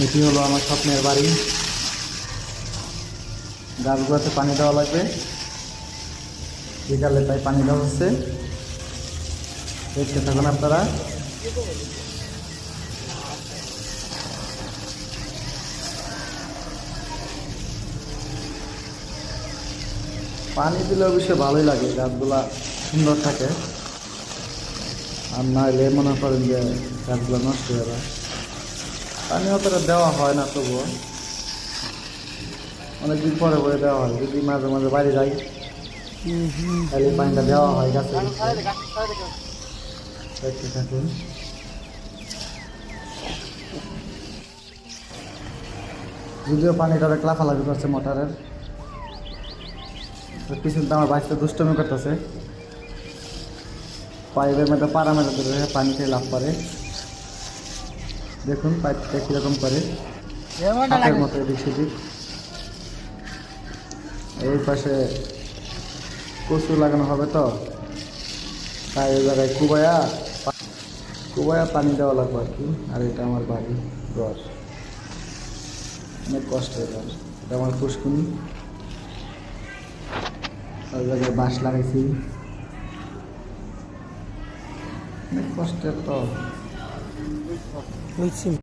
এটি হলো আমার স্বপ্নের বাড়ি। গাছগুলোতে পানি দেওয়া লাগবে, বিকালে তাই পানি দেওয়া হচ্ছে। দেখতে থাকুন আপনারা। পানি দিলে অবশ্যই ভালোই লাগে, গাছগুলা সুন্দর থাকে। আর না হলে মনে করেন যে গাছগুলো নষ্ট হয়ে যায়। পানি অতটা দেওয়া হয় না, তবুও অনেকদিন পরে পরে দেওয়া হয়। যদি মাঝে মাঝে বাড়ি যাই তাহলে পানিটা দেওয়া হয় গাছে। দেখতে থাকুন। যদিও পানিটা অনেক লাফালাফি করছে মোটরের, পিছনে তো আমার বাচ্চা দুষ্টমি করতেছে, পাইপের মধ্যে পাড়া মেরে ধরে পানি খেয়ে লাভ করে। দেখুন পাইপটা কীরকম করে, হাতের মতো এদিক সেদিক। এই পাশে কচু লাগানো হবে, তো তাই ওই জায়গায় কুবায়া পানি দেওয়া লাগবে আর কি। আর এটা আমার বাড়ি ঘর, অনেক কষ্টের ঘর। এটা আমার পুষ্কুনি, ওই জায়গায় বাঁশ লাগাইছি, অনেক কষ্টের তো।